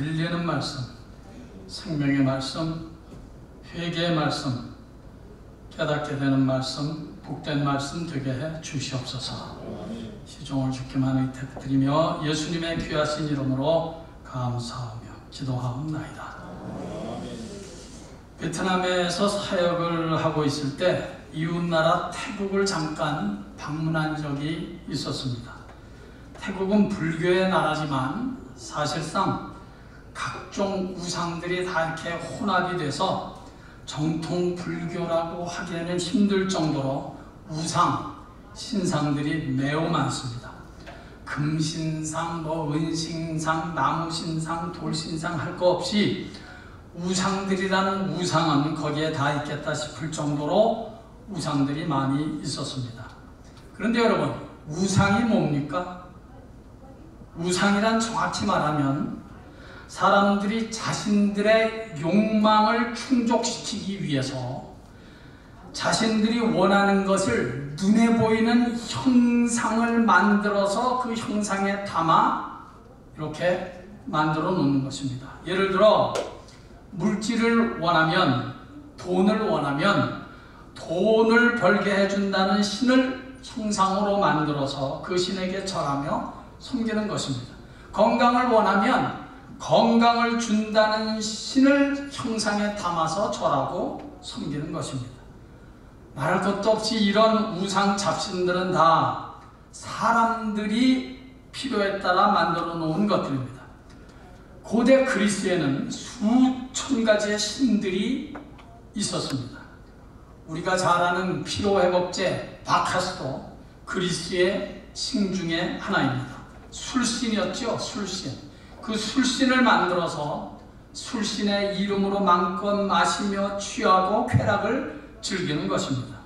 들리는 말씀, 생명의 말씀, 회개의 말씀, 깨닫게 되는 말씀, 복된 말씀 되게 해 주시옵소서. 시종을 주께만 의탁드리며 예수님의 귀하신 이름으로 감사하며 기도하옵나이다. 베트남에서 사역을 하고 있을 때 이웃나라 태국을 잠깐 방문한 적이 있었습니다. 태국은 불교의 나라지만 사실상 각종 우상들이 다 이렇게 혼합이 돼서 정통 불교라고 하기에는 힘들 정도로 우상, 신상들이 매우 많습니다. 금신상, 은신상, 나무신상, 돌신상 할 거 없이 우상들이라는 우상은 거기에 다 있겠다 싶을 정도로 우상들이 많이 있었습니다. 그런데 여러분, 우상이 뭡니까? 우상이란 정확히 말하면 사람들이 자신들의 욕망을 충족시키기 위해서 자신들이 원하는 것을 눈에 보이는 형상을 만들어서 그 형상에 담아 이렇게 만들어 놓는 것입니다. 예를 들어 물질을 원하면, 돈을 원하면 돈을 벌게 해준다는 신을 형상으로 만들어서 그 신에게 절하며 섬기는 것입니다. 건강을 원하면 건강을 준다는 신을 형상에 담아서 절하고 섬기는 것입니다. 말할 것도 없이 이런 우상 잡신들은 다 사람들이 필요에 따라 만들어 놓은 것들입니다. 고대 그리스에는 수천 가지의 신들이 있었습니다. 우리가 잘 아는 피로회복제 바카스도 그리스의 신 중에 하나입니다. 술신이었죠. 술신. 그 술신을 만들어서 술신의 이름으로 마음껏 마시며 취하고 쾌락을 즐기는 것입니다.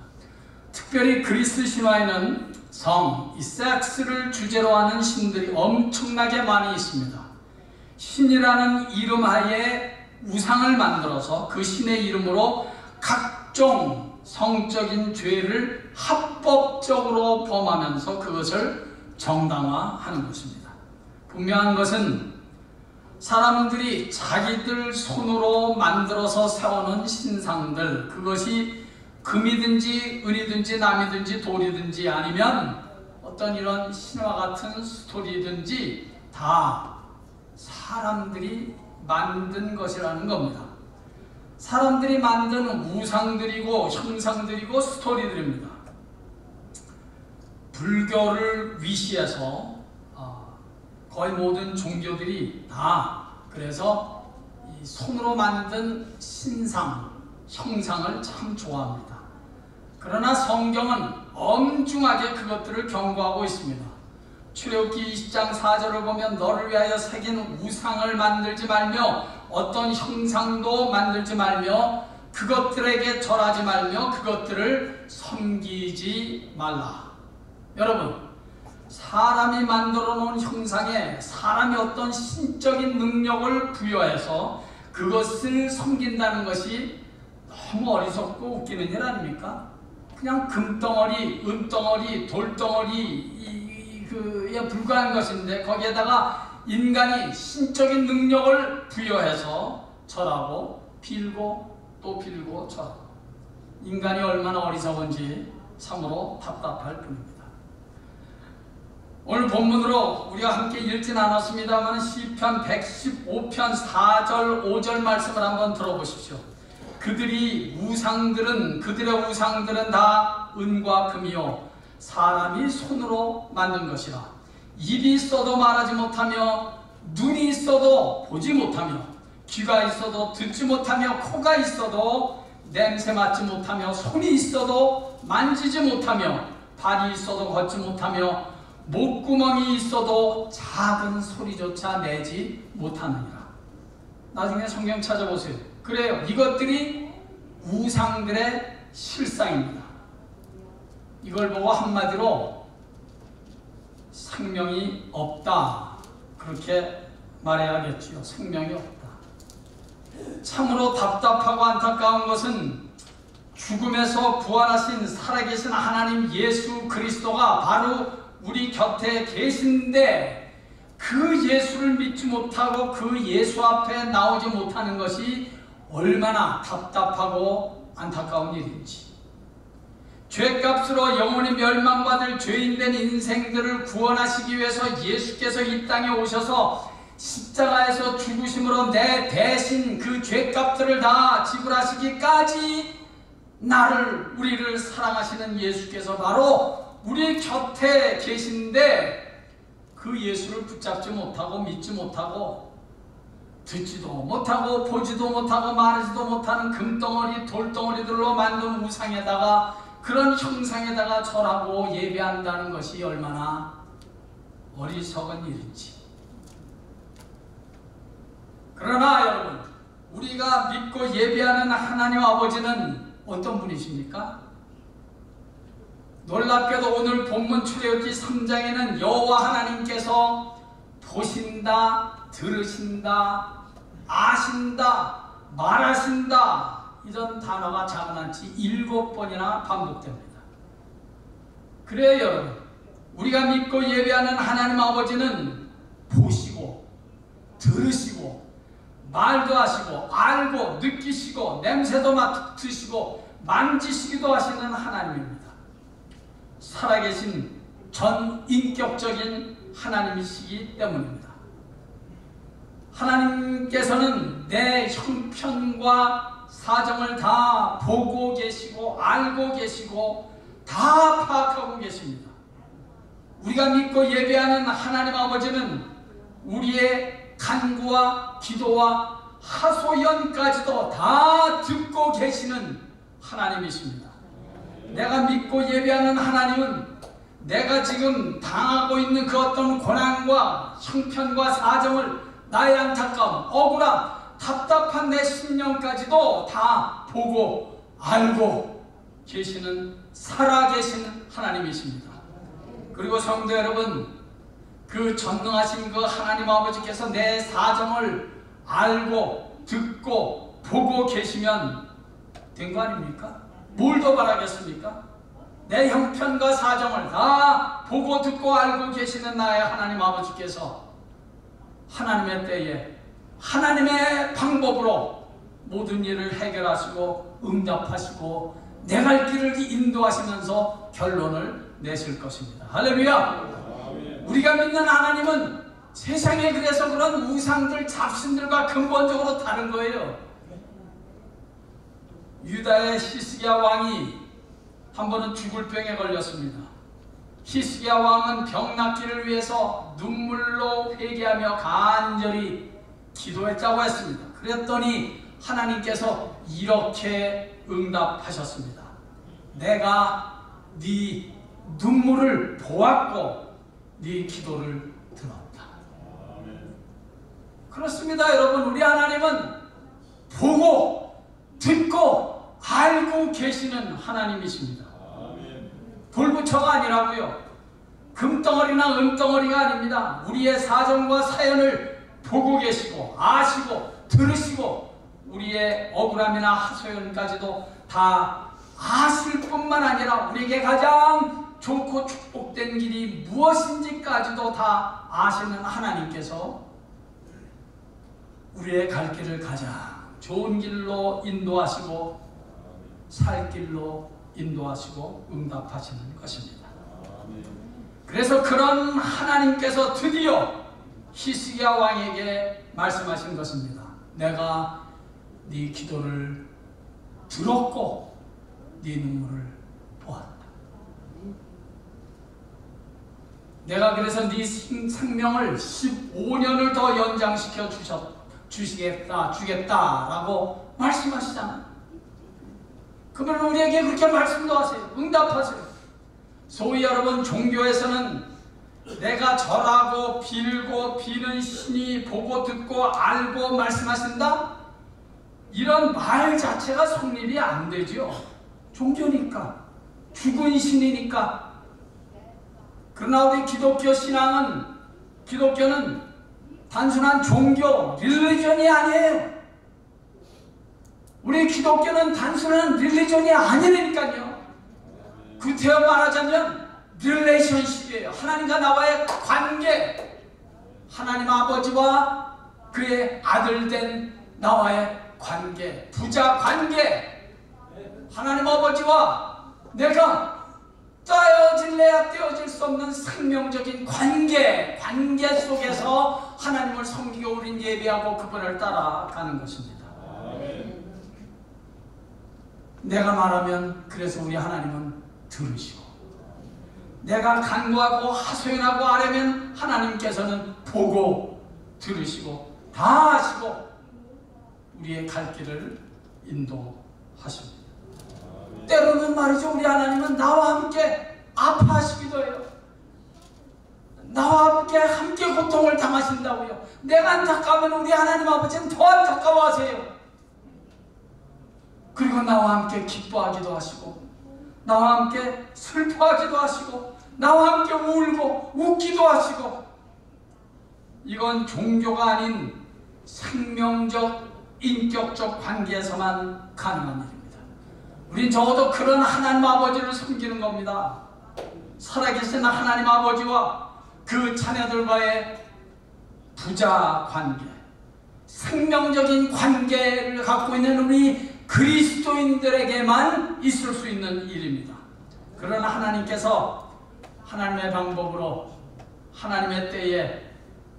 특별히 그리스 신화에는 성, 이 섹스를 주제로 하는 신들이 엄청나게 많이 있습니다. 신이라는 이름 하에 우상을 만들어서 그 신의 이름으로 각종 성적인 죄를 합법적으로 범하면서 그것을 정당화하는 것입니다. 분명한 것은 사람들이 자기들 손으로 만들어서 세우는 신상들, 그것이 금이든지 은이든지 남이든지 돌이든지 아니면 어떤 이런 신화 같은 스토리든지 다 사람들이 만든 것이라는 겁니다. 사람들이 만든 우상들이고 형상들이고 스토리들입니다. 불교를 위시해서 거의 모든 종교들이 다 그래서 이 손으로 만든 신상, 형상을 참 좋아합니다. 그러나 성경은 엄중하게 그것들을 경고하고 있습니다. 출애굽기 20장 4절을 보면 너를 위하여 새긴 우상을 만들지 말며 어떤 형상도 만들지 말며 그것들에게 절하지 말며 그것들을 섬기지 말라. 여러분, 사람이 만들어 놓은 형상에 사람이 어떤 신적인 능력을 부여해서 그것을 섬긴다는 것이 너무 어리석고 웃기는 일 아닙니까? 그냥 금덩어리, 은덩어리, 돌덩어리 그에 불과한 것인데 거기에다가 인간이 신적인 능력을 부여해서 절하고 빌고 또 빌고 절하고, 인간이 얼마나 어리석은지 참으로 답답할 뿐입니다. 오늘 본문으로 우리가 함께 읽진 않았습니다만 시편 115편 4절 5절 말씀을 한번 들어보십시오. 그들의 우상들은 다 은과 금이요 사람이 손으로 만든 것이라. 입이 있어도 말하지 못하며 눈이 있어도 보지 못하며 귀가 있어도 듣지 못하며 코가 있어도 냄새 맡지 못하며 손이 있어도 만지지 못하며 발이 있어도 걷지 못하며 목구멍이 있어도 작은 소리조차 내지 못하느니라. 나중에 성경 찾아보세요. 그래요. 이것들이 우상들의 실상입니다. 이걸 보고 한마디로 생명이 없다, 그렇게 말해야겠지요. 생명이 없다. 참으로 답답하고 안타까운 것은 죽음에서 부활하신 살아계신 하나님 예수 그리스도가 바로 우리 곁에 계신데 그 예수를 믿지 못하고 그 예수 앞에 나오지 못하는 것이 얼마나 답답하고 안타까운 일인지. 죄값으로 영원히 멸망받을 죄인된 인생들을 구원하시기 위해서 예수께서 이 땅에 오셔서 십자가에서 죽으심으로 내 대신 그 죄값들을 다 지불하시기까지 우리를 사랑하시는 예수께서 바로 우리 곁에 계신데, 그 예수를 붙잡지 못하고 믿지 못하고 듣지도 못하고 보지도 못하고 말하지도 못하는 금덩어리 돌덩어리들로 만든 우상에다가, 그런 형상에다가 절하고 예배한다는 것이 얼마나 어리석은 일인지. 그러나 여러분, 우리가 믿고 예배하는 하나님 아버지는 어떤 분이십니까? 놀랍게도 오늘 본문 출애굽기 3장에는 여호와 하나님께서 보신다, 들으신다, 아신다, 말하신다, 이런 단어가 자그마치 7번이나 반복됩니다. 그래요 여러분, 우리가 믿고 예배하는 하나님 아버지는 보시고 들으시고 말도 하시고 알고 느끼시고 냄새도 맡으시고 만지시기도 하시는 하나님입니다. 살아계신 전인격적인 하나님이시기 때문입니다. 하나님께서는 내 형편과 사정을 다 보고 계시고 알고 계시고 다 파악하고 계십니다. 우리가 믿고 예배하는 하나님 아버지는 우리의 간구와 기도와 하소연까지도 다 듣고 계시는 하나님이십니다. 내가 믿고 예배하는 하나님은 내가 지금 당하고 있는 그 어떤 고난과 형편과 사정을, 나의 안타까움, 억울함, 답답한 내 심령까지도 다 보고 알고 계시는 살아계신 하나님이십니다. 그리고 성도 여러분, 그 전능하신 그 하나님 아버지께서 내 사정을 알고 듣고 보고 계시면 된 거 아닙니까? 뭘 더 바라겠습니까? 내 형편과 사정을 다 보고 듣고 알고 계시는 나의 하나님 아버지께서 하나님의 때에 하나님의 방법으로 모든 일을 해결하시고 응답하시고 내 갈 길을 인도하시면서 결론을 내실 것입니다. 할렐루야! 우리가 믿는 하나님은 세상에 그래서 그런 우상들, 잡신들과 근본적으로 다른 거예요. 유다의 히스기야 왕이 한 번은 죽을 병에 걸렸습니다. 히스기야 왕은 병 낫기를 위해서 눈물로 회개하며 간절히 기도했다고 했습니다. 그랬더니 하나님께서 이렇게 응답하셨습니다. 내가 네 눈물을 보았고 네 기도를 들었다. 그렇습니다 여러분. 우리 하나님은 보고 듣고 알고 계시는 하나님이십니다. 돌부처가 아니라고요. 금덩어리나 은덩어리가 아닙니다. 우리의 사정과 사연을 보고 계시고 아시고 들으시고 우리의 억울함이나 하소연까지도 다 아실 뿐만 아니라 우리에게 가장 좋고 축복된 길이 무엇인지까지도 다 아시는 하나님께서 우리의 갈 길을 가장 좋은 길로 인도하시고 살 길로 인도하시고 응답하시는 것입니다. 그래서 그런 하나님께서 드디어 히스기야 왕에게 말씀하신 것입니다. 내가 네 기도를 들었고 네 눈물을 보았다. 내가 그래서 네 생명을 15년을 더 연장시켜 주겠다라고 말씀하시잖아요. 그러면 우리에게 그렇게 말씀도 하세요. 응답하세요. 소위 여러분 종교에서는 내가 절하고 빌고 비는 신이 보고 듣고 알고 말씀하신다? 이런 말 자체가 성립이 안 되죠. 종교니까, 죽은 신이니까. 그러나 우리 기독교 신앙은, 기독교는 단순한 종교, 릴리전이 아니에요. 우리 기독교는 단순한 릴리전이 아니라니까요. 구태여 말하자면 릴레이션십이에요. 하나님과 나와의 관계. 하나님 아버지와 그의 아들 된 나와의 관계, 부자 관계, 하나님 아버지와 내가 떼어질래야 떼어질 수 없는 생명적인 관계 속에서 하나님을 섬기고 우린 예배하고 그분을 따라가는 것입니다. 내가 말하면 그래서 우리 하나님은 들으시고, 내가 간구하고 하소연하고 아뢰면 하나님께서는 보고 들으시고 다 하시고 우리의 갈 길을 인도하십니다. 때로는 말이죠, 우리 하나님은 나와 함께 아파하시기도 해요. 나와 함께 고통을 당하신다고요. 내가 안타까우면 우리 하나님 아버지는 더 안타까워하세요. 그리고 나와 함께 기뻐하기도 하시고, 나와 함께 슬퍼하기도 하시고, 나와 함께 울고 웃기도 하시고. 이건 종교가 아닌 생명적 인격적 관계에서만 가능한 일입니다. 우린 적어도 그런 하나님 아버지를 섬기는 겁니다. 살아계신 하나님 아버지와 그 자녀들과의 부자 관계, 생명적인 관계를 갖고 있는 우리 그리스도인들에게만 있을 수 있는 일입니다. 그러나 하나님께서 하나님의 방법으로, 하나님의 때에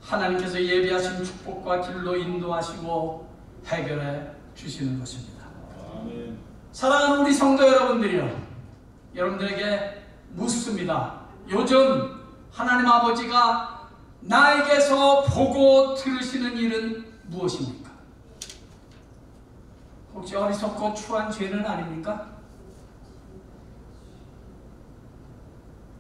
하나님께서 예비하신 축복과 길로 인도하시고 해결해 주시는 것입니다. 아멘. 사랑하는 우리 성도 여러분들이요, 여러분들에게 묻습니다. 요즘 하나님 아버지가 나에게서 보고 들으시는 일은 무엇입니까? 혹시 어리석고 추한 죄는 아닙니까?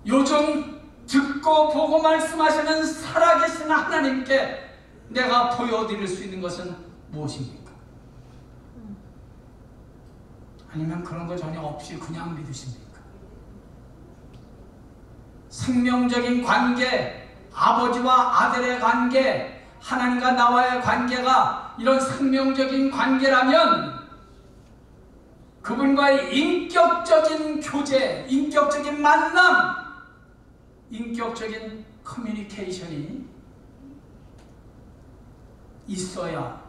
요즘 듣고 보고 말씀하시는 살아계신 하나님께 내가 보여드릴 수 있는 것은 무엇입니까? 아니면 그런 거 전혀 없이 그냥 믿으십니까? 생명적인 관계, 아버지와 아들의 관계, 하나님과 나와의 관계가 이런 생명적인 관계라면 그분과의 인격적인 교제, 인격적인 만남, 인격적인 커뮤니케이션이 있어야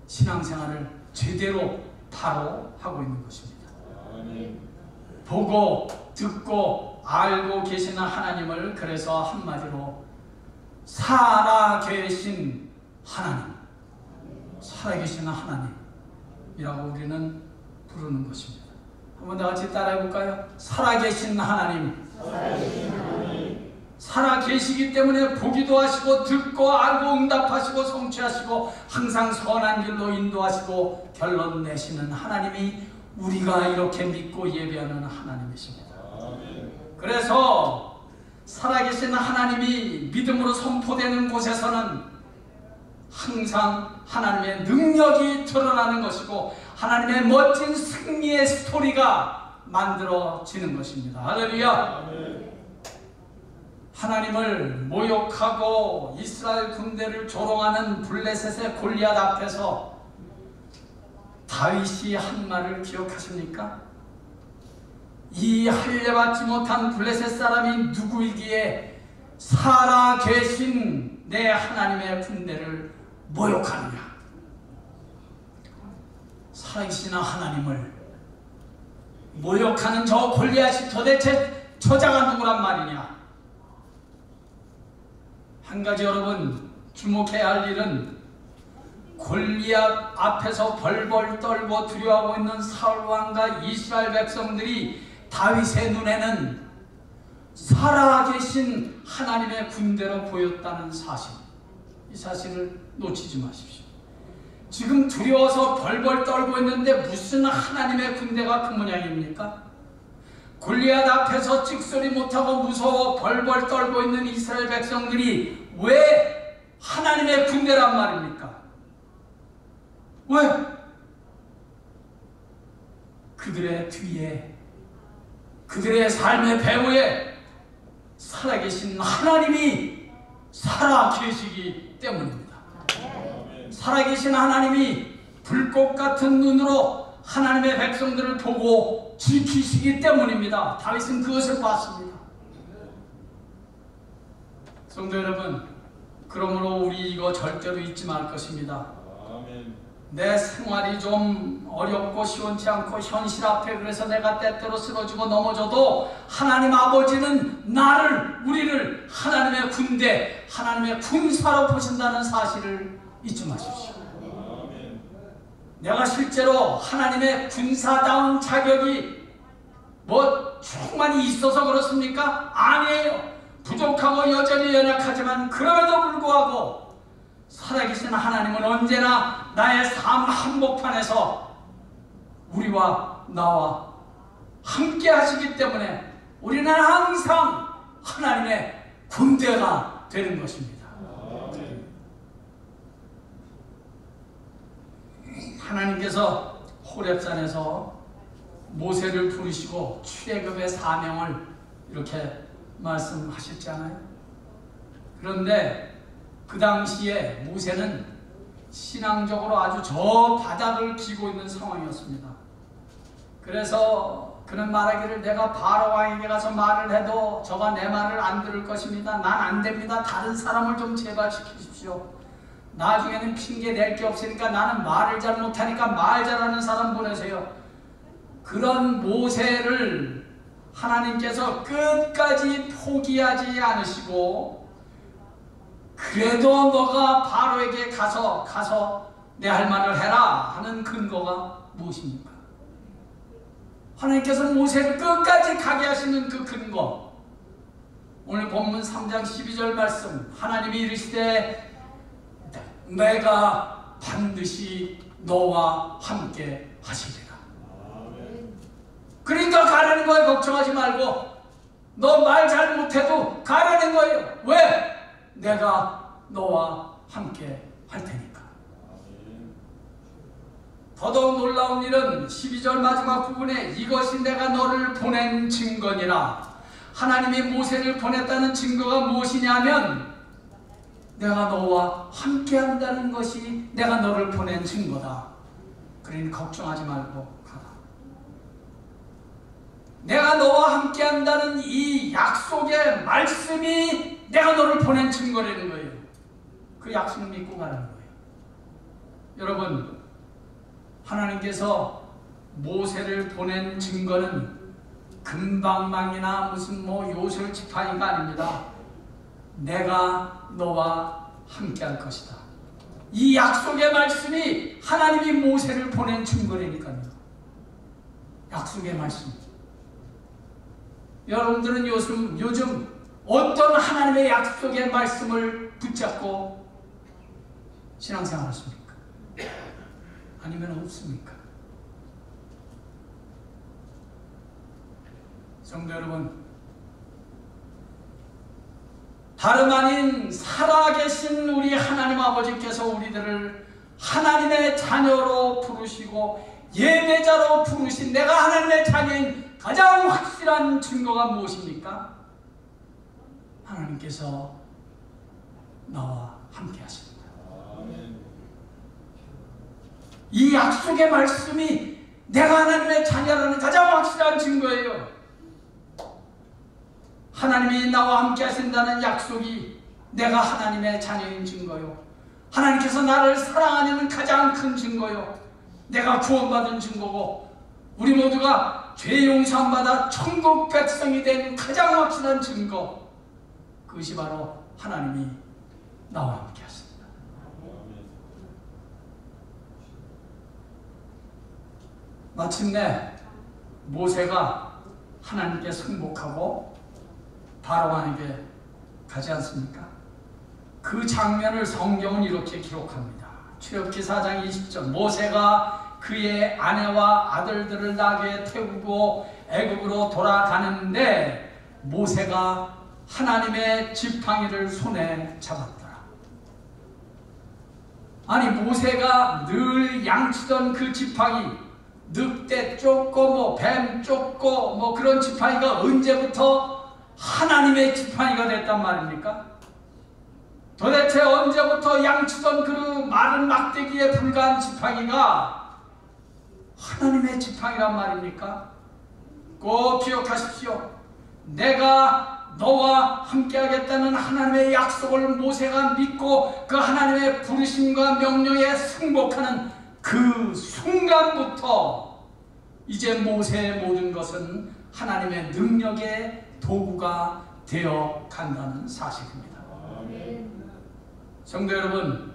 신앙생활을 제대로 바로 하고 있는 것입니다. 보고 듣고 알고 계시는 하나님을 그래서 한마디로 살아계신 하나님, 살아계신 하나님이라고 우리는 부르는 것입니다. 한번 다 같이 따라해 볼까요? 살아계신 하나님. 살아계시기 때문에 보기도 하시고 듣고 알고 응답하시고 성취하시고 항상 선한 길로 인도하시고 결론 내시는 하나님이 우리가 이렇게 믿고 예배하는 하나님이십니다. 그래서 살아계신 하나님이 믿음으로 선포되는 곳에서는 항상 하나님의 능력이 드러나는 것이고 하나님의 멋진 승리의 스토리가 만들어지는 것입니다. 할렐루야. 하나님을 모욕하고 이스라엘 군대를 조롱하는 블레셋의 골리앗 앞에서 다윗이 한 말을 기억하십니까? 이 할례받지 못한 블레셋 사람이 누구이기에 살아계신 내 하나님의 군대를 모욕하느냐. 살아계신 하나님을 모욕하는 저 골리앗이 도대체 저자가 누구란 말이냐. 한 가지 여러분 주목해야 할 일은 골리앗 앞에서 벌벌 떨고 두려워하고 있는 사울 왕과 이스라엘 백성들이 다윗의 눈에는 살아계신 하나님의 군대로 보였다는 사실, 이 사실을 놓치지 마십시오. 지금 두려워서 벌벌 떨고 있는데 무슨 하나님의 군대가 그 모양입니까? 골리앗 앞에서 찍소리 못하고 무서워 벌벌 떨고 있는 이스라엘 백성들이 왜 하나님의 군대란 말입니까? 왜? 그들의 뒤에, 그들의 삶의 배후에 살아계신 하나님이 살아계시기 때문입니다. 살아계신 하나님이 불꽃 같은 눈으로 하나님의 백성들을 보고 지키시기 때문입니다. 다윗은 그것을 봤습니다. 성도 여러분, 그러므로 우리 이거 절대로 잊지 말 것입니다. 아멘. 내 생활이 좀 어렵고 시원치 않고 현실 앞에 그래서 내가 때때로 쓰러지고 넘어져도 하나님 아버지는 우리를 하나님의 군대, 하나님의 군사로 보신다는 사실을 잊지 마십시오. 아멘. 내가 실제로 하나님의 군사다운 자격이 충만히 있어서 그렇습니까? 아니에요. 부족하고 여전히 연약하지만 그럼에도 불구하고 살아계신 하나님은 언제나 나의 삶 한복판에서 우리와 나와 함께 하시기 때문에 우리는 항상 하나님의 군대가 되는 것입니다. 하나님께서 호렙산에서 모세를 부르시고 출애굽의 사명을 이렇게 말씀하셨잖아요. 그런데 그 당시에 모세는 신앙적으로 아주 저 바닥을 기고 있는 상황이었습니다. 그래서 그는 말하기를 내가 바로 왕에게 가서 말을 해도 저가 내 말을 안 들을 것입니다. 난 안 됩니다. 다른 사람을 좀 제발 시키십시오. 나중에는 핑계 낼 게 없으니까 나는 말을 잘 못하니까 말 잘하는 사람 보내세요. 그런 모세를 하나님께서 끝까지 포기하지 않으시고 그래도 너가 바로에게 가서 내 할 말을 해라 하는 근거가 무엇입니까? 하나님께서 모세를 끝까지 가게 하시는 그 근거, 오늘 본문 3장 12절 말씀, 하나님이 이르시되 내가 반드시 너와 함께 하시리라. 그러니까 가라는 거예요. 걱정하지 말고. 너 말 잘 못해도 가라는 거예요. 왜? 내가 너와 함께 할 테니까. 더더욱 놀라운 일은 12절 마지막 부분에 이것이 내가 너를 보낸 증거니라. 하나님이 모세를 보냈다는 증거가 무엇이냐면 내가 너와 함께 한다는 것이 내가 너를 보낸 증거다. 그러니 걱정하지 말고 가라. 내가 너와 함께 한다는 이 약속의 말씀이 내가 너를 보낸 증거라는 거예요. 그 약속을 믿고 가라는 거예요. 여러분, 하나님께서 모세를 보낸 증거는 금방망이나 무슨 요술 지팡이가 아닙니다. 내가 너와 함께 할 것이다. 이 약속의 말씀이 하나님이 모세를 보낸 증거라니까요. 약속의 말씀. 여러분들은 요즘 어떤 하나님의 약속의 말씀을 붙잡고 신앙생활 하십니까? 아니면 없습니까? 성도 여러분, 다름 아닌 살아계신 우리 하나님 아버지께서 우리들을 하나님의 자녀로 부르시고 예배자로 부르신 내가 하나님의 자녀인 가장 확실한 증거가 무엇입니까? 하나님께서 나와 함께 하십니다. 이 약속의 말씀이 내가 하나님의 자녀라는 가장 확실한 증거예요. 하나님이 나와 함께 하신다는 약속이 내가 하나님의 자녀인 증거요. 하나님께서 나를 사랑하는 가장 큰 증거요. 내가 구원받은 증거고 우리 모두가 죄 용서받아 천국 백성이 된 가장 확실한 증거, 그것이 바로 하나님이 나와 함께 하십니다. 마침내 모세가 하나님께 승복하고 바로왕에게 가지 않습니까? 그 장면을 성경은 이렇게 기록합니다. 출애굽기 4장 20절, 모세가 그의 아내와 아들들을 나귀에 태우고 애굽으로 돌아가는데 모세가 하나님의 지팡이를 손에 잡았더라. 아니, 모세가 늘 양치던 그 지팡이, 늑대 쫓고 뱀 쫓고 그런 지팡이가 언제부터 하나님의 지팡이가 됐단 말입니까? 도대체 언제부터 양치던 그 마른 막대기에 불과한 지팡이가 하나님의 지팡이란 말입니까? 꼭 기억하십시오. 내가 너와 함께하겠다는 하나님의 약속을 모세가 믿고 그 하나님의 부르심과 명령에 승복하는 그 순간부터 이제 모세의 모든 것은 하나님의 능력의 도구가 되어 간다는 사실입니다. 성도 여러분,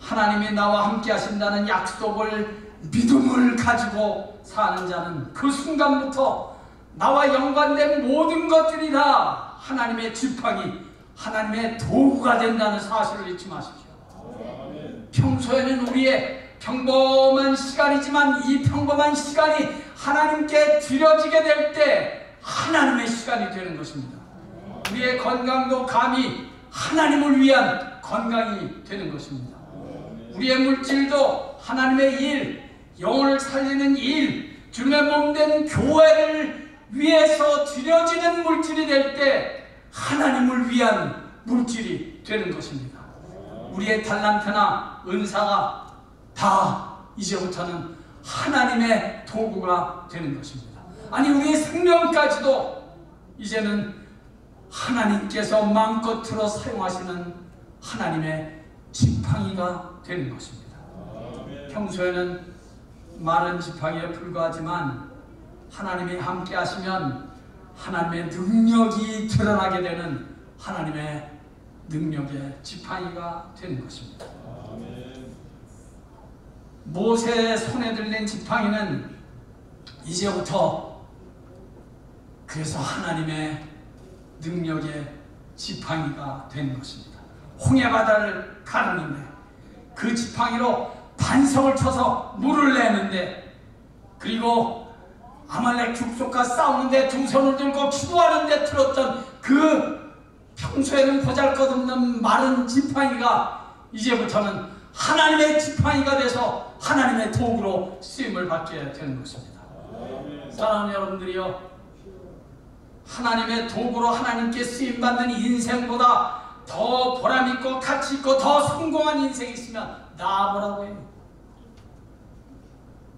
하나님이 나와 함께 하신다는 약속을 믿음을 가지고 사는 자는 그 순간부터 나와 연관된 모든 것들이 다 하나님의 지팡이, 하나님의 도구가 된다는 사실을 잊지 마십시오. 평소에는 우리의 평범한 시간이지만 이 평범한 시간이 하나님께 드려지게 될 때 하나님의 시간이 되는 것입니다. 우리의 건강도 감히 하나님을 위한 건강이 되는 것입니다. 우리의 물질도 하나님의 일, 영혼을 살리는 일, 주님의 몸된 교회를 위해서 드려지는 물질이 될 때 하나님을 위한 물질이 되는 것입니다. 우리의 달란트나 은사가 다 이제부터는 하나님의 도구가 되는 것입니다. 아니, 우리의 생명까지도 이제는 하나님께서 마음껏 들어 사용하시는 하나님의 지팡이가 되는 것입니다. 평소에는 마른 지팡이에 불과하지만 하나님이 함께 하시면 하나님의 능력이 드러나게 되는 하나님의 능력의 지팡이가 되는 것입니다. 모세의 손에 들린 지팡이는 이제부터 그래서 하나님의 능력의 지팡이가 된 것입니다. 홍해바다를 가르는데 그 지팡이로 반석을 쳐서 물을 내는데, 그리고 아말렉 죽속과 싸우는데 두 손을 들고 기도하는데 들었던 그 평소에는 보잘것없는 마른 지팡이가 이제부터는 하나님의 지팡이가 돼서 하나님의 도구로 쓰임을 받게 되는 것입니다. 사랑하는 여러분들이요, 하나님의 도구로 하나님께 쓰임받는 인생보다 더 보람있고 가치있고 더 성공한 인생이 있으면 나아보라고 해요.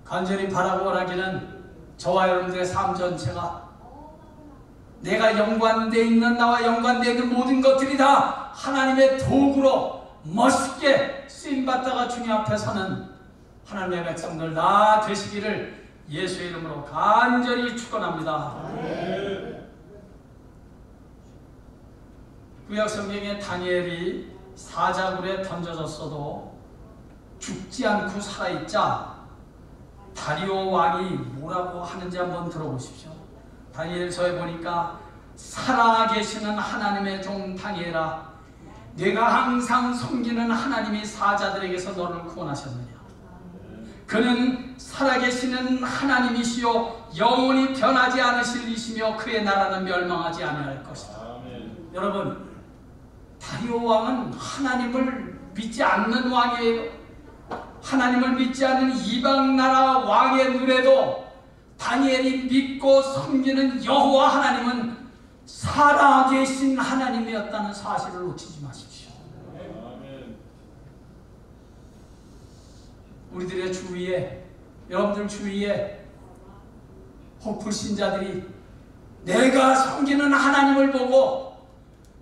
간절히 바라고 원하기는 저와 여러분들의 삶 전체가 내가 연관되어 있는, 나와 연관되어 있는 모든 것들이 다 하나님의 도구로 멋있게 쓰임받다가 주님 앞에 서는 하나님의 백성들 다 되시기를 예수의 이름으로 간절히 축원합니다. 구약 성경에 다니엘이 사자굴에 던져졌어도 죽지 않고 살아있자 다리오 왕이 뭐라고 하는지 한번 들어보십시오. 다니엘서에 보니까 살아계시는 하나님의 종 다니엘아, 내가 항상 섬기는 하나님이 사자들에게서 너를 구원하셨느냐. 그는 살아계시는 하나님이시요 영원히 변하지 않으실 이시며 그의 나라는 멸망하지 아니할 것이다. 여러분, 다리오 왕은 하나님을 믿지 않는 왕이에요. 하나님을 믿지 않는 이방나라 왕의 눈에도 다니엘이 믿고 섬기는 여호와 하나님은 살아계신 하나님이었다는 사실을 놓치지 마십시오. 우리들의 주위에, 여러분들 주위에 호프 신자들이 내가 섬기는 하나님을 보고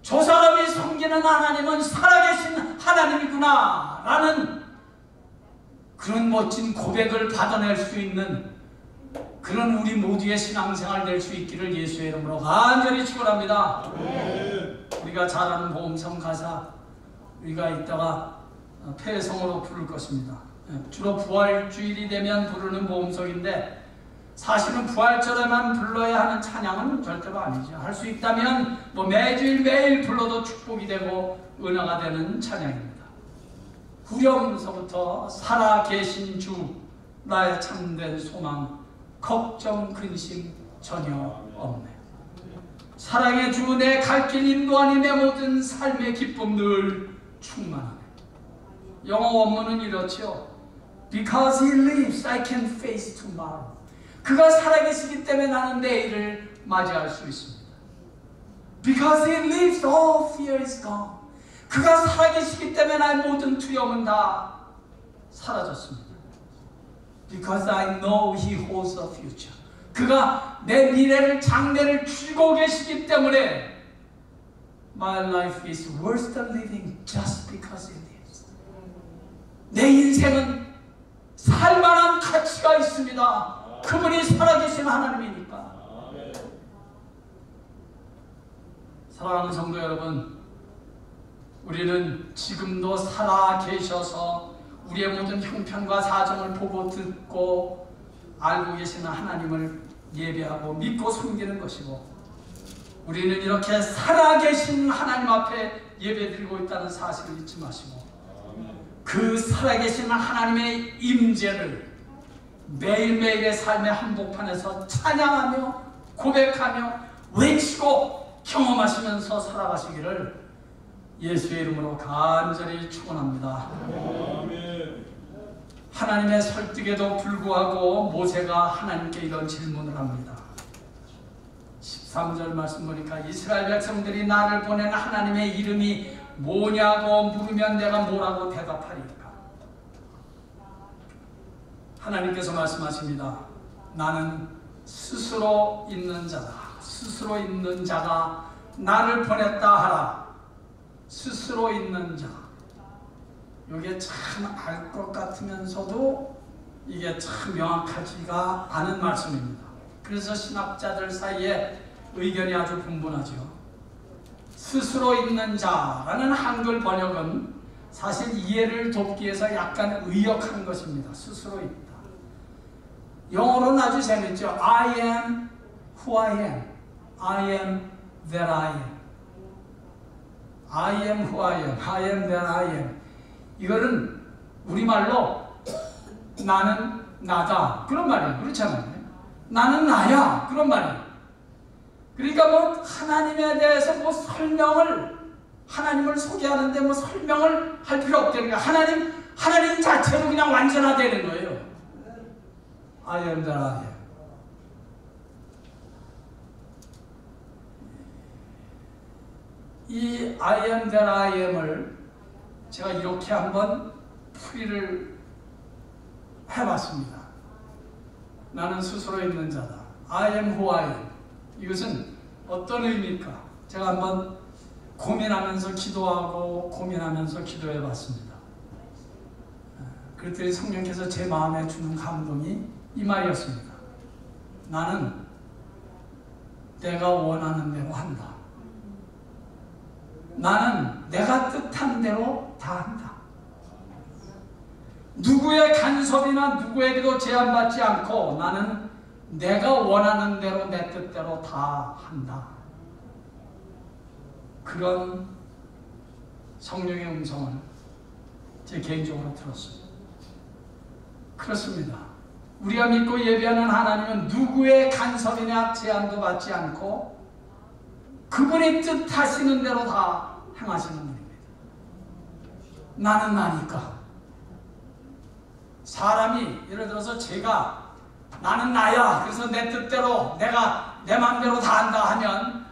저 사람이 섬기는 하나님은 살아계신 하나님이구나 라는 그런 멋진 고백을 받아낼 수 있는 그런 우리 모두의 신앙생활 될 수 있기를 예수의 이름으로 간절히 축원합니다. 우리가 잘 아는 보험성 가사 우리가 이따가 폐성으로 부를 것입니다. 주로 부활주일이 되면 부르는 보험성인데 사실은 부활절에만 불러야 하는 찬양은 절대로 아니죠. 할 수 있다면 뭐 매주일 매일 불러도 축복이 되고 은혜가 되는 찬양입니다. 구령서부터 살아계신 주 나의 참된 소망 걱정 근심 전혀 없네. 사랑의 주 내 갈 길 인도하니 내 모든 삶의 기쁨 늘 충만하네. 영어 원문은 이렇죠. Because he lives, I can face tomorrow. 그가 살아계시기 때문에 나는 내일을 맞이할 수 있습니다. Because he lives, all fear is gone. 그가 살아계시기 때문에 나의 모든 두려움은 다 사라졌습니다. Because I know he holds a future. 그가 내 미래를 장래를 쥐고 계시기 때문에 My life is worth the living just because it is. 내 인생은 살만한 가치가 있습니다. 그분이 살아계신 하나님이니까. 사랑하는 성도 여러분, 우리는 지금도 살아계셔서 우리의 모든 형편과 사정을 보고 듣고 알고 계시는 하나님을 예배하고 믿고 섬기는 것이고, 우리는 이렇게 살아계신 하나님 앞에 예배드리고 있다는 사실을 잊지 마시고, 그 살아계신 하나님의 임재를 매일매일의 삶의 한복판에서 찬양하며 고백하며 외치고 경험하시면서 살아가시기를 예수의 이름으로 간절히 축원합니다. 하나님의 설득에도 불구하고 모세가 하나님께 이런 질문을 합니다. 13절 말씀 보니까 이스라엘 백성들이 나를 보낸 하나님의 이름이 뭐냐고 물으면 내가 뭐라고 대답하리까? 하나님께서 말씀하십니다. 나는 스스로 있는 자다. 스스로 있는 자가 나를 보냈다 하라. 스스로 있는 자. 이게 참 알 것 같으면서도 이게 참 명확하지가 않은 말씀입니다. 그래서 신학자들 사이에 의견이 아주 분분하죠. 스스로 있는 자라는 한글 번역은 사실 이해를 돕기 위해서 약간 의역한 것입니다. 스스로 있다. 영어로는 아주 재밌죠. I am who I am. I am that I am. I am who I am. I am that I am. 이거는 우리말로 나는 나다. 그런 말이에요. 그렇잖아요. 나는 나야. 그런 말이에요. 그러니까 뭐 하나님에 대해서 뭐 하나님을 소개하는데 뭐 설명을 할 필요 없다는 거예요. 하나님 자체로 그냥 완전화되는 거예요. I am that I am. 이 I am that I am을 제가 이렇게 한번 풀이를 해봤습니다. 나는 스스로 있는 자다. I am who I am. 이것은 어떤 의미일까? 제가 한번 고민하면서 기도하고 고민하면서 기도해봤습니다. 그랬더니 성령께서 제 마음에 주는 감동이 이 말이었습니다. 나는 내가 원하는 대로 한다. 나는 내가 뜻한 대로 다 한다. 누구의 간섭이나 누구에게도 제한받지 않고 나는 내가 원하는 대로 내 뜻대로 다 한다. 그런 성령의 음성을 제 개인적으로 들었습니다. 그렇습니다. 우리가 믿고 예배하는 하나님은 누구의 간섭이나 제한도 받지 않고 그분이 뜻하시는 대로 다 행하시는 분입니다. 나는 나니까. 사람이 예를 들어서 제가 나는 나야. 그래서 내 뜻대로 내가 내 마음대로 다 한다 하면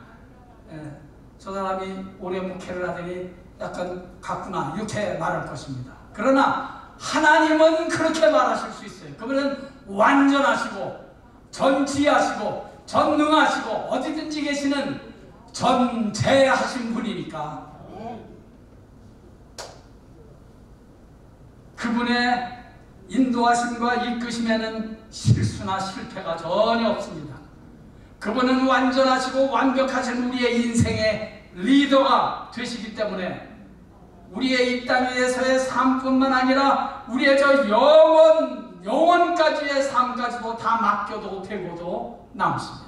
저 사람이 오래 목회를 하더니 약간 같구나 이렇게 말할 것입니다. 그러나 하나님은 그렇게 말하실 수 있어요. 그분은 완전하시고 전지하시고 전능하시고 어디든지 계시는 전제하신 분이니까 그분의 인도하심과 이끄심에는 실수나 실패가 전혀 없습니다. 그분은 완전하시고 완벽하신 우리의 인생의 리더가 되시기 때문에 우리의 이 땅 위에서의 삶뿐만 아니라 우리의 저 영원까지의 삶까지도 다 맡겨도 되고도 남습니다.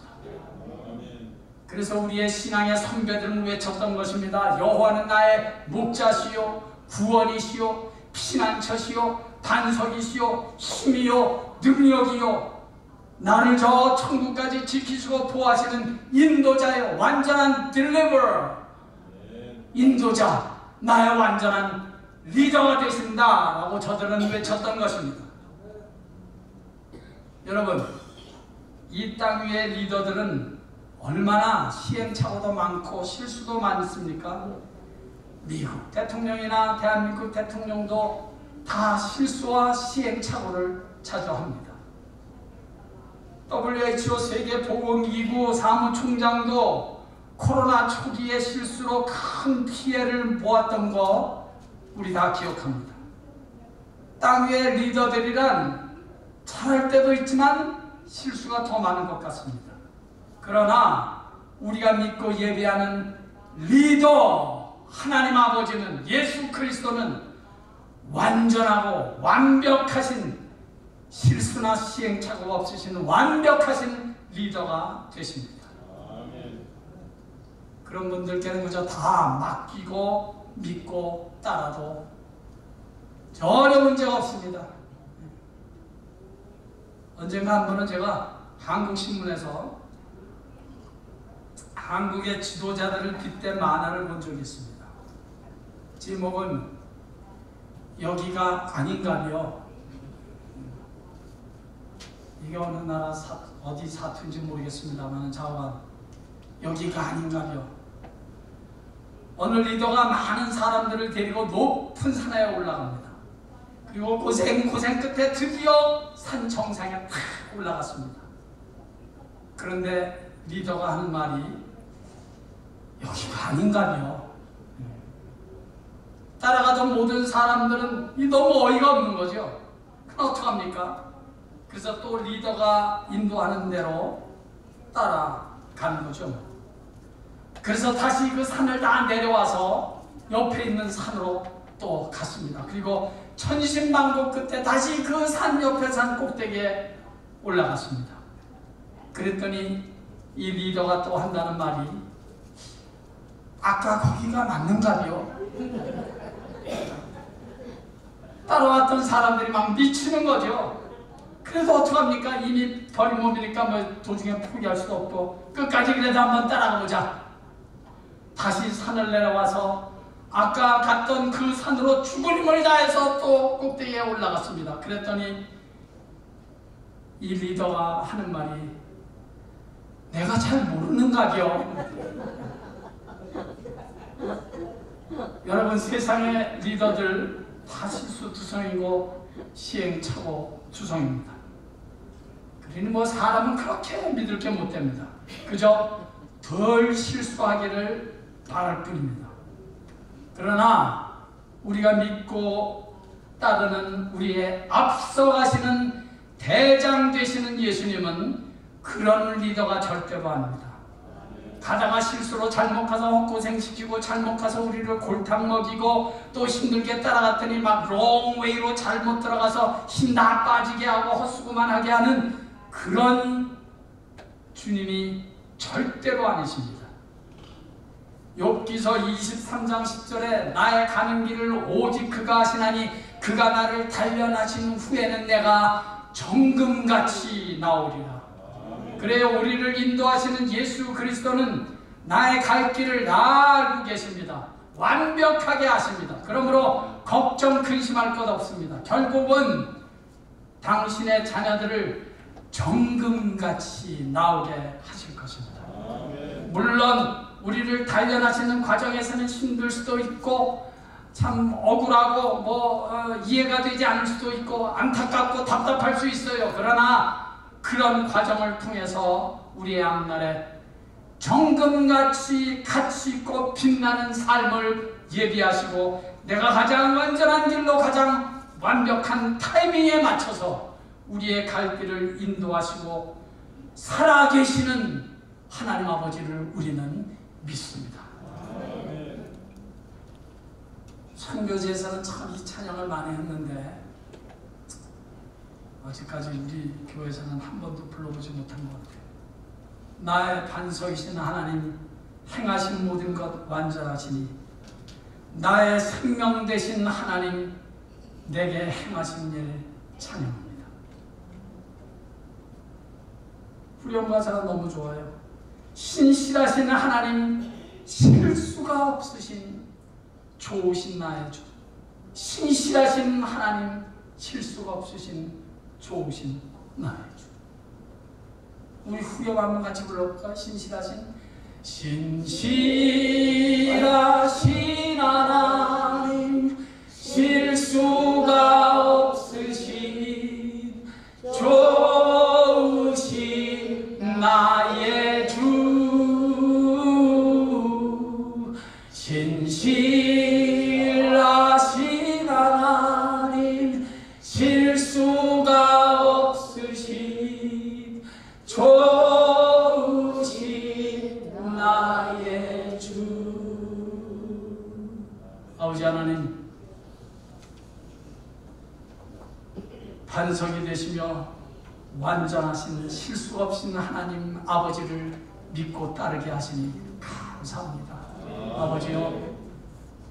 그래서 우리의 신앙의 선배들은 외쳤던 것입니다. 여호와는 나의 목자시요 구원이시요 피난처시요 반석이시요 힘이요 능력이요 나를 저 천국까지 지키시고 보호하시는 인도자요 완전한 deliverer 인도자 나의 완전한 리더가 되신다 라고 저들은 외쳤던 것입니다. 여러분 이 땅 위의 리더들은 얼마나 시행착오도 많고 실수도 많습니까? 미국 대통령이나 대한민국 대통령도 다 실수와 시행착오를 자주합니다. WHO 세계보건기구 사무총장도 코로나 초기의 실수로 큰 피해를 보았던 거 우리 다 기억합니다. 땅 위의 리더들이란 잘할 때도 있지만 실수가 더 많은 것 같습니다. 그러나 우리가 믿고 예배하는 리더 하나님 아버지는, 예수 그리스도는 완전하고 완벽하신, 실수나 시행착오가 없으신 완벽하신 리더가 되십니다. 아멘. 그런 분들께는 그저 다 맡기고 믿고 따라도 전혀 문제가 없습니다. 언젠가 한 번은 제가 한국신문에서 한국의 지도자들을 빗댄 만화를 본 적이 있습니다. 제목은 여기가 아닌가요? 이게 어느 나라 어디 사투인지 모르겠습니다만 자관 여기가 아닌가요? 어느 리더가 많은 사람들을 데리고 높은 산에 올라갑니다. 그리고 고생 끝에 드디어 산 정상에 탁 올라갔습니다. 그런데 리더가 하는 말이 여기가 아닌가요? 따라가던 모든 사람들은 너무 어이가 없는 거죠. 그럼 어떡합니까? 그래서 또 리더가 인도하는 대로 따라가는 거죠. 그래서 다시 그 산을 다 내려와서 옆에 있는 산으로 또 갔습니다. 그리고 천신만고 끝에 다시 그 산 옆에 산 꼭대기에 올라갔습니다. 그랬더니 이 리더가 또 한다는 말이 아까 거기가 맞는가요? 따라왔던 사람들이 막 미치는 거죠. 그래서 어떡합니까? 이미 버린 몸이니까 뭐 도중에 포기할 수도 없고 끝까지 그래도 한번 따라가 보자. 다시 산을 내려와서 아까 갔던 그 산으로 죽을 힘을 다해서 또 꼭대기에 올라갔습니다. 그랬더니 이 리더가 하는 말이 내가 잘 모르는가요? 여러분, 세상의 리더들 다 실수투성이고 시행착오투성입니다. 그러니 뭐 사람은 그렇게 믿을 게 못 됩니다. 그저 덜 실수하기를 바랄 뿐입니다. 그러나 우리가 믿고 따르는 우리의 앞서가시는 대장 되시는 예수님은 그런 리더가 절대로 아닙니다. 가다가 실수로 잘못 가서 헛고생시키고 잘못 가서 우리를 골탕 먹이고 또 힘들게 따라갔더니 막 롱웨이로 잘못 들어가서 힘 다 빠지게 하고 헛수고만 하게 하는 그런 주님이 절대로 아니십니다. 욥기서 23장 10절에 나의 가는 길을 오직 그가 하시나니 그가 나를 단련하신 후에는 내가 정금같이 나오리라. 그래요, 우리를 인도하시는 예수 그리스도는 나의 갈 길을 다 알고 계십니다. 완벽하게 아십니다. 그러므로 걱정 근심할 것 없습니다. 결국은 당신의 자녀들을 정금같이 나오게 하실 것입니다. 물론 우리를 단련하시는 과정에서는 힘들 수도 있고 참 억울하고 이해가 되지 않을 수도 있고 안타깝고 답답할 수 있어요. 그러나 그런 과정을 통해서 우리의 앞날에 정금같이 가치 있고 빛나는 삶을 예비하시고 내가 가장 완전한 길로 가장 완벽한 타이밍에 맞춰서 우리의 갈 길을 인도하시고 살아계시는 하나님 아버지를 우리는 믿습니다. 선교지에서는 참 이 찬양을 많이 했는데 아직까지 우리 교회에서는 한 번도 불러보지 못한 것 같아요. 나의 반석이신 하나님, 행하신 모든 것 완전하시니 나의 생명 되신 하나님, 내게 행하신 일 찬양합니다. 후렴 가사가 너무 좋아요. 신실하신 하나님, 실수가 없으신 좋으신 나의 주. 신실하신 하나님, 실수가 없으신 좋으신 나의 주. 우리 후렴 한번 같이 불러볼까? 신실하신 하나님, 실수가 없으신 좋으신 나의 주. 반석이 되시며 완전하신 실수 없인 하나님 아버지를 믿고 따르게 하시니 감사합니다. 아버지요,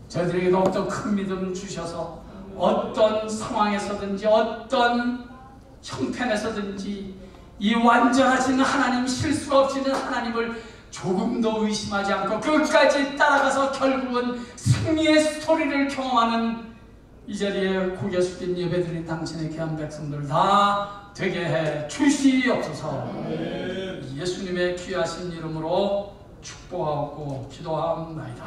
저희들에게 더욱더 큰 믿음 주셔서 어떤 상황에서든지 어떤 형편에서든지 이 완전하신 하나님, 실수 없이는 하나님을 조금도 의심하지 않고 끝까지 따라가서 결국은 승리의 스토리를 경험하는 이 자리에 고개 숙인 예배드린 당신의 귀한 백성들 다 되게 해 주시옵소서. 예수님의 귀하신 이름으로 축복하고 기도합니다.